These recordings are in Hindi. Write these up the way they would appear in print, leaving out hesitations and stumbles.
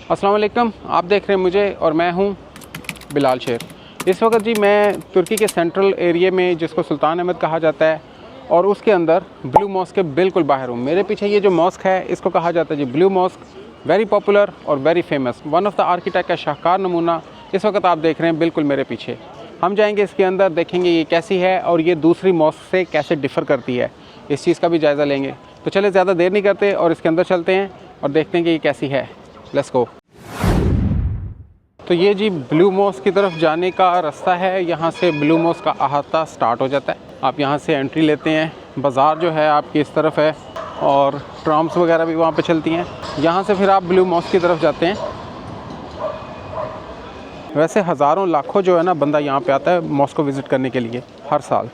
अस्सलाम वालेकुम, आप देख रहे हैं मुझे और मैं हूं बिलाल शेर। इस वक्त जी मैं तुर्की के सेंट्रल एरिया में जिसको सुल्तान अहमद कहा जाता है और उसके अंदर ब्लू मॉस्क के बिल्कुल बाहर हूँ। मेरे पीछे ये जो मॉस्क है इसको कहा जाता है जी ब्लू मॉस्क, वेरी पॉपुलर और very famous, one of the architect का शाहकार नमूना इस वक्त आप देख रहे हैं बिल्कुल मेरे पीछे। हम जाएंगे इसके अंदर, देखेंगे ये कैसी है और ये दूसरी मॉस्क से कैसे डिफ़र करती है, इस चीज़ का भी जायज़ा लेंगे। तो चले ज़्यादा देर नहीं करते और इसके अंदर चलते हैं और देखते हैं कि ये कैसी है। Let's go. तो ये जी ब्लू मॉस्क की तरफ जाने का रास्ता है। यहाँ से ब्लू मॉस्क का अहाता स्टार्ट हो जाता है। आप यहाँ से एंट्री लेते हैं। बाज़ार जो है आपकी इस तरफ है और ट्राम्स वगैरह भी वहाँ पे चलती हैं। यहाँ से फिर आप ब्लू मॉस्क की तरफ जाते हैं। वैसे हज़ारों लाखों जो है ना बंदा यहाँ पे आता है मॉस्क को विज़िट करने के लिए हर साल।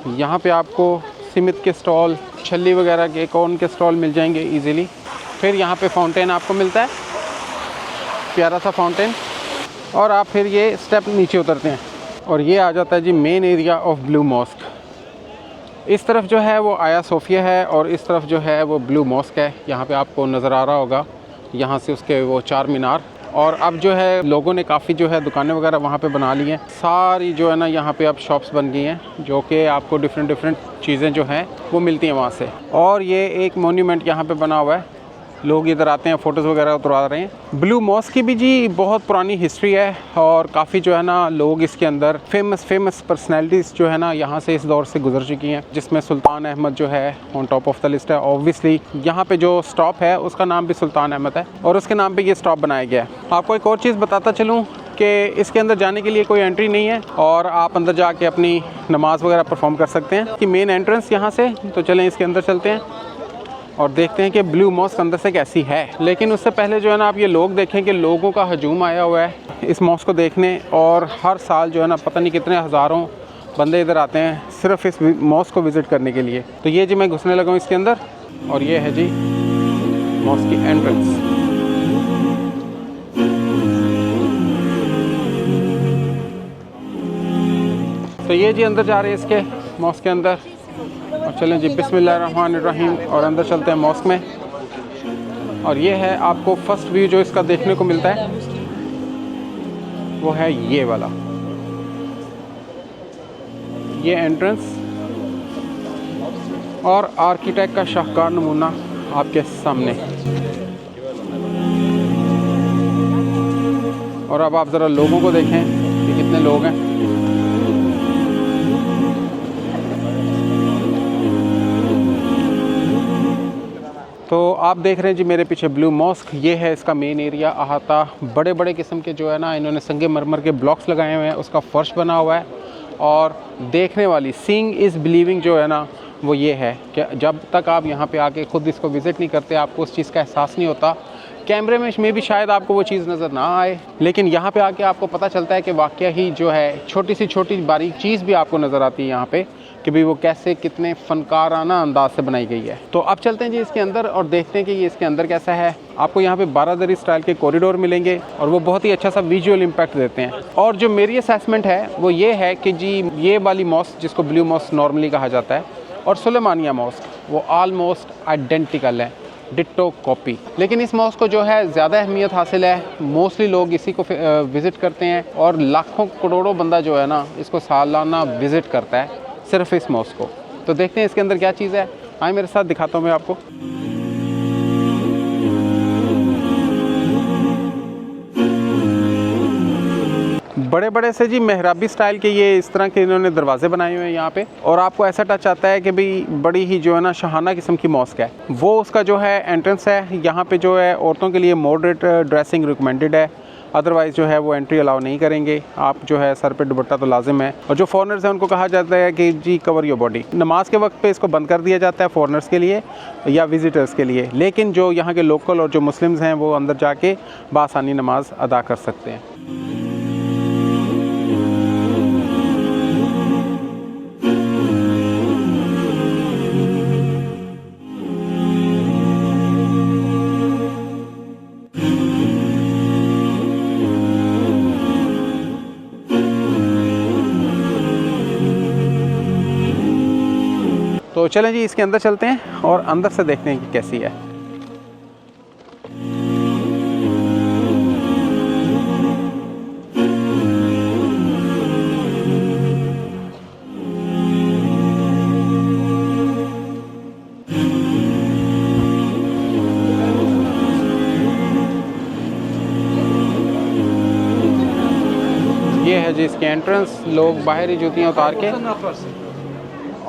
यहाँ पे आपको सीमित के स्टॉल, छल्ली वगैरह के, कॉर्न के स्टॉल मिल जाएंगे इजीली। फिर यहाँ पे फाउंटेन आपको मिलता है, प्यारा सा फाउंटेन, और आप फिर ये स्टेप नीचे उतरते हैं और ये आ जाता है जी main area of Blue Mosque. इस तरफ जो है वो आया सोफिया है और इस तरफ जो है वो ब्लू मॉस्क है। यहाँ पे आपको नज़र आ रहा होगा यहाँ से उसके वो चार मीनार। और अब जो है लोगों ने काफ़ी जो है दुकानें वगैरह वहाँ पे बना ली हैं। सारी जो है ना यहाँ पे अब शॉप्स बन गई हैं जो कि आपको डिफरेंट चीज़ें जो हैं वो मिलती हैं वहाँ से। और ये एक मोन्यूमेंट यहाँ पे बना हुआ है, लोग इधर आते हैं फ़ोटोज़ वगैरह उतरवा रहे हैं। ब्लू मॉस्क की भी जी बहुत पुरानी हिस्ट्री है और काफ़ी जो है ना लोग इसके अंदर फेमस पर्सनैलिटीज़ जो है ना यहाँ से इस दौर से गुजर चुकी हैं, जिसमें सुल्तान अहमद जो है on top of the list है। ऑब्वियसली यहाँ पे जो स्टॉप है उसका नाम भी सुल्तान अहमद है और उसके नाम पे ये स्टॉप बनाया गया है। आपको एक और चीज़ बताता चलूँ कि इसके अंदर जाने के लिए कोई एंट्री नहीं है और आप अंदर जाके अपनी नमाज़ वगैरह परफॉर्म कर सकते हैं कि मेन एंट्रेंस यहाँ से। तो चलें इसके अंदर चलते हैं और देखते हैं कि ब्लू मॉस्क अंदर से कैसी है। लेकिन उससे पहले जो है ना आप ये लोग देखें कि लोगों का हजूम आया हुआ है इस मॉस्क को देखने। और हर साल जो है ना पता नहीं कितने हज़ारों बंदे इधर आते हैं सिर्फ इस मॉस्क को विज़िट करने के लिए। तो ये जी मैं घुसने लगा हूँ इसके अंदर और ये है जी मॉस्क की एंट्रेंस। तो ये जी अंदर जा रहे हैं इसके मॉस्क के अंदर और चलें जी बिस्मिल्लाहिर्रहमानिर्रहीम और अंदर चलते हैं मॉस्क में। और ये है आपको फर्स्ट व्यू जो इसका देखने को मिलता है वो है ये वाला, ये एंट्रेंस और आर्किटेक्ट का शाहकार नमूना आपके सामने। और अब आप ज़रा लोगों को देखें कि कितने लोग हैं। तो आप देख रहे हैं जी मेरे पीछे ब्लू मॉस्क, ये है इसका मेन एरिया अहाता। बड़े बड़े किस्म के जो है ना इन्होंने संगे मरमर के ब्लॉक्स लगाए हुए हैं, उसका फर्श बना हुआ है। और देखने वाली सीइंग इज़ बिलीविंग जो है ना वो ये है कि जब तक आप यहाँ पे आके ख़ुद इसको विज़िट नहीं करते आपको उस चीज़ का एहसास नहीं होता। कैमरे में भी शायद आपको वो चीज़ नज़र ना आए, लेकिन यहाँ पे आके आपको पता चलता है कि वाकया ही जो है छोटी सी छोटी बारीक चीज़ भी आपको नज़र आती है यहाँ पे कि भाई वो कैसे कितने फ़नकाराना अंदाज से बनाई गई है। तो अब चलते हैं जी इसके अंदर और देखते हैं कि ये इसके अंदर कैसा है। आपको यहाँ पे बारादरी स्टाइल के कॉरिडोर मिलेंगे और वो बहुत ही अच्छा सा विजुअल इम्पैक्ट देते हैं। और जो मेरी असेसमेंट है वो ये है कि जी ये वाली मॉस्क जिसको ब्लू मॉस्क नॉर्मली कहा जाता है और सुलेमानिया मॉस्क वो आलमोस्ट आइडेंटिकल है, डिट्टो कॉपी। लेकिन इस मॉस्क को जो है ज़्यादा अहमियत हासिल है, मोस्टली लोग इसी को विज़िट करते हैं और लाखों करोड़ों बंदा जो है ना इसको सालाना विज़िट करता है सिर्फ इस मॉस्क को। तो देखते हैं इसके अंदर क्या चीज़ है। आए मेरे साथ, दिखाता हूँ मैं आपको। बड़े बड़े से जी मेहराबी स्टाइल के ये इस तरह के इन्होंने दरवाजे बनाए हुए हैं यहाँ पे और आपको ऐसा टच आता है कि भाई बड़ी ही जो है ना शाहाना किस्म की मॉस्क है। वो उसका जो है एंट्रेंस है। यहाँ पे जो है औरतों के लिए मॉडरेट ड्रेसिंग रिकमेंडेड है, अदरवाइज़ जो है वो एंट्री अलाउ नहीं करेंगे। आप जो है सर पे दुपट्टा तो लाजिम है। और जो फॉरेनर्स हैं उनको कहा जाता है कि जी कवर योर बॉडी। नमाज के वक्त पे इसको बंद कर दिया जाता है फॉरेनर्स के लिए या विजिटर्स के लिए, लेकिन जो यहाँ के लोकल और जो मुस्लिम्स हैं वो अंदर जाके बासानी नमाज अदा कर सकते हैं। तो चलें जी इसके अंदर चलते हैं और अंदर से देखते हैं कि कैसी है। है जी इसकी एंट्रेंस। लोग बाहर ही जूतियाँ उतार के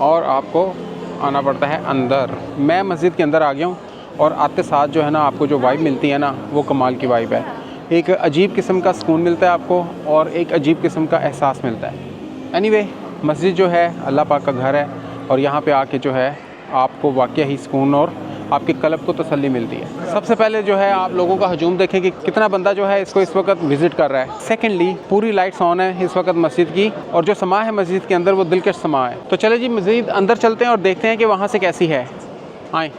और आपको आना पड़ता है अंदर। मैं मस्जिद के अंदर आ गया हूँ और आते साथ जो है ना आपको जो वाइब मिलती है ना वो कमाल की वाइब है। एक अजीब किस्म का सुकून मिलता है आपको और एक अजीब किस्म का एहसास मिलता है। एनीवे, मस्जिद जो है अल्लाह पाक का घर है और यहाँ पे आके जो है आपको वाकई ही सुकून और आपके कल्ब को तसल्ली मिलती है। सबसे पहले जो है आप लोगों का हजूम देखें कि कितना बंदा जो है इसको इस वक्त विज़िट कर रहा है। सेकेंडली, पूरी लाइट्स ऑन है इस वक्त मस्जिद की और जो समा है मस्जिद के अंदर वो दिलकश समा है। तो चले जी मस्जिद अंदर चलते हैं और देखते हैं कि वहाँ से कैसी है। आए।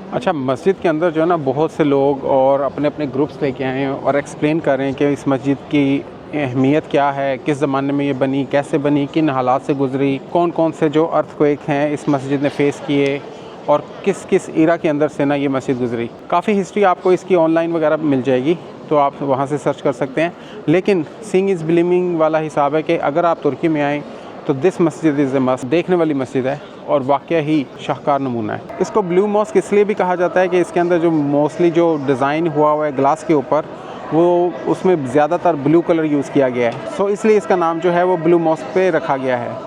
अच्छा, मस्जिद के अंदर जो है ना बहुत से लोग और अपने अपने ग्रुप्स लेके आए हैं और एक्सप्लेन कर रहे हैं कि इस मस्जिद की अहमियत क्या है, किस ज़माने में ये बनी, कैसे बनी, किन हालात से गुजरी, कौन कौन से जो अर्थक्वेक हैं इस मस्जिद ने फेस किए और किस किस ईरा के अंदर से ना ये मस्जिद गुजरी। काफ़ी हिस्ट्री आपको इसकी ऑनलाइन वगैरह मिल जाएगी, तो आप वहाँ से सर्च कर सकते हैं। लेकिन सीइंग इज़ बिलीविंग वाला हिसाब है कि अगर आप तुर्की में आएँ तो दिस मस्जिद इज़ ए मस्ट, देखने वाली मस्जिद है और वाकई ही शाहकार नमूना है। इसको ब्लू मॉस्क इसलिए भी कहा जाता है कि इसके अंदर जो मोस्टली जो डिज़ाइन हुआ है ग्लास के ऊपर वो उसमें ज़्यादातर ब्लू कलर यूज़ किया गया है, सो इसलिए इसका नाम जो है वो ब्लू मॉस्क पे रखा गया है।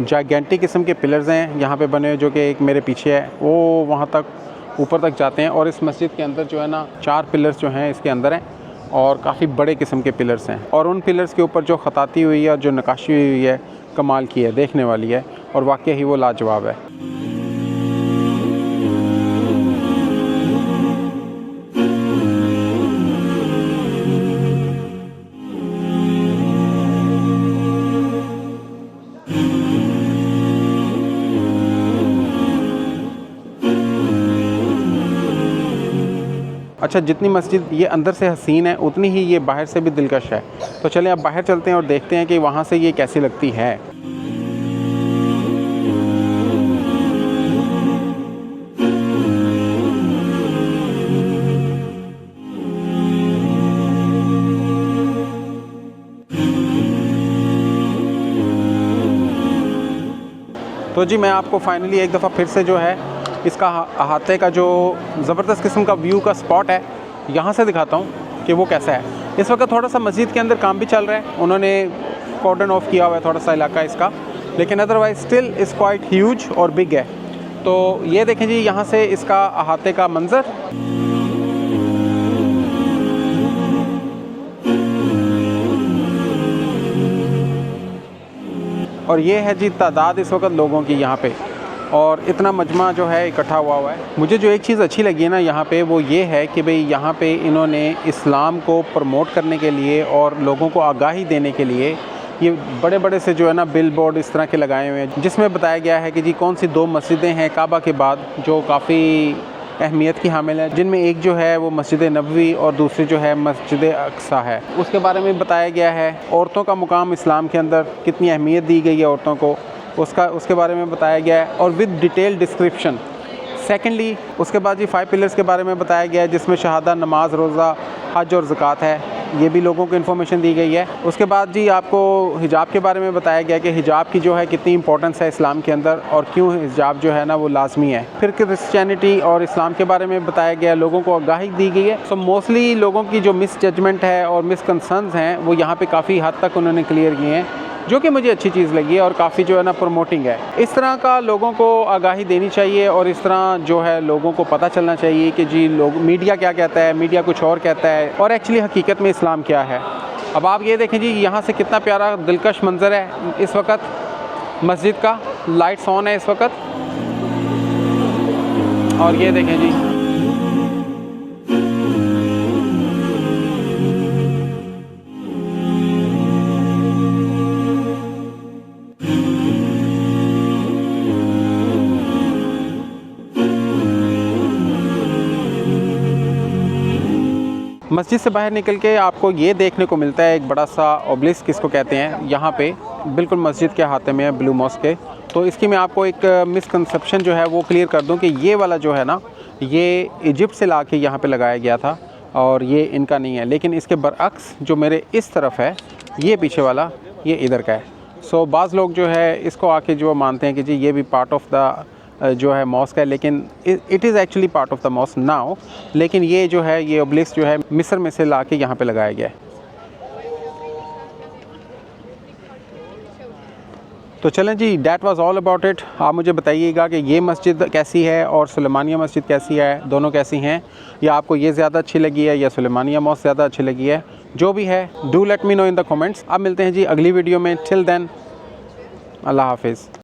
जाइगेंटिक किस्म के पिलर्स हैं यहाँ पे बने हुए, जो कि एक मेरे पीछे है, वो वहाँ तक ऊपर तक जाते हैं। और इस मस्जिद के अंदर जो है ना 4 पिलर्स जो हैं इसके अंदर हैं और काफ़ी बड़े किस्म के पिलर्स हैं। और उन पिलर्स के ऊपर जो खताती हुई है और जो नक्काशी हुई है कमाल की है, देखने वाली है और वाकई ही वो लाजवाब है। अच्छा, जितनी मस्जिद ये अंदर से हसीन है उतनी ही ये बाहर से भी दिलकश है। तो चलें अब बाहर चलते हैं और देखते हैं कि वहाँ से ये कैसी लगती है। तो जी मैं आपको फाइनली एक दफ़ा फिर से जो है इसका अहाते का जो ज़बरदस्त किस्म का व्यू का स्पॉट है यहाँ से दिखाता हूँ कि वो कैसा है। इस वक्त थोड़ा सा मस्जिद के अंदर काम भी चल रहा है, उन्होंने कॉर्डन ऑफ किया हुआ है थोड़ा सा इलाका इसका, लेकिन otherwise still is quite huge और बिग है। तो ये देखें जी यहाँ से इसका अहाते का मंज़र। और ये है जी तादाद इस वक्त लोगों की यहाँ पे, और इतना मजमा जो है इकट्ठा हुआ है। मुझे जो एक चीज़ अच्छी लगी है ना यहाँ पे वो ये है कि भाई यहाँ पे इन्होंने इस्लाम को प्रमोट करने के लिए और लोगों को आगाही देने के लिए ये बड़े बड़े से जो है ना बिल बोर्ड इस तरह के लगाए हुए हैं, जिसमें बताया गया है कि जी कौन सी 2 मस्जिदें हैं काबा के बाद जो काफ़ी अहमियत की हामिल है, जिनमें एक जो है वो मस्जिद नबवी और दूसरी जो है मस्जिद अक्सा है। उसके बारे में बताया गया है औरतों का मुकाम इस्लाम के अंदर, कितनी अहमियत दी गई है औरतों को, उसके बारे में बताया गया है और विद डिटेल डिस्क्रिप्शन। सेकेंडली उसके बाद जी 5 पिलर्स के बारे में बताया गया है, जिसमें शहादा, नमाज, रोज़ा, हज और ज़कात है। ये भी लोगों को इन्फॉर्मेशन दी गई है। उसके बाद जी आपको हिजाब के बारे में बताया गया कि हिजाब की जो है कितनी इंपॉर्टेंस है इस्लाम के अंदर और क्यों हिजाब जो है ना वो लाजमी है। फिर क्रिश्चियनिटी और इस्लाम के बारे में बताया गया, लोगों को आगाही दी गई है। सो मोस्टली लोगों की जो मिस जजमेंट है और मिसकंसर्न्स हैं वो यहाँ पे काफ़ी हद तक उन्होंने क्लियर किए हैं। जो कि मुझे अच्छी चीज़ लगी है और काफ़ी जो है ना प्रमोटिंग है। इस तरह का लोगों को आगाही देनी चाहिए और इस तरह जो है लोगों को पता चलना चाहिए कि जी लोग मीडिया क्या कहता है, मीडिया कुछ और कहता है और एक्चुअली हकीकत में इस्लाम क्या है। अब आप ये देखें जी यहाँ से कितना प्यारा दिलकश मंज़र है इस वक्त मस्जिद का, लाइट्स ऑन है इस वक्त और ये देखें जी मस्जिद से बाहर निकल के आपको ये देखने को मिलता है एक बड़ा सा ओबलिस्क किसको कहते हैं, यहाँ पे बिल्कुल मस्जिद के हाथे में है ब्लू मॉस्क के। तो इसकी मैं आपको एक मिसकंसेप्शन जो है वो क्लियर कर दूं कि ये वाला जो है ना ये इजिप्ट से ला के यहाँ पर लगाया गया था और ये इनका नहीं है, लेकिन इसके बरअक्स जो मेरे इस तरफ है ये पीछे वाला ये इधर का है। सो बाज़ लोग जो है इसको आके जो मानते हैं कि जी ये भी पार्ट ऑफ द जो है मॉस्क है, लेकिन it is actually part of the mosque now, लेकिन ये जो है ये ओबलिस्क जो है मिस्र में से ला के यहाँ पे लगाया गया है। तो चलें जी, that was all about it. आप मुझे बताइएगा कि ये मस्जिद कैसी है और सुलेमानिया मस्जिद कैसी है, दोनों कैसी हैं, या आपको ये ज़्यादा अच्छी लगी है या सुलेमानिया मॉस्क ज़्यादा अच्छी लगी है। जो भी है do let me know in the comments. अब मिलते हैं जी अगली वीडियो में। टिल देन अल्लाह हाफिज़।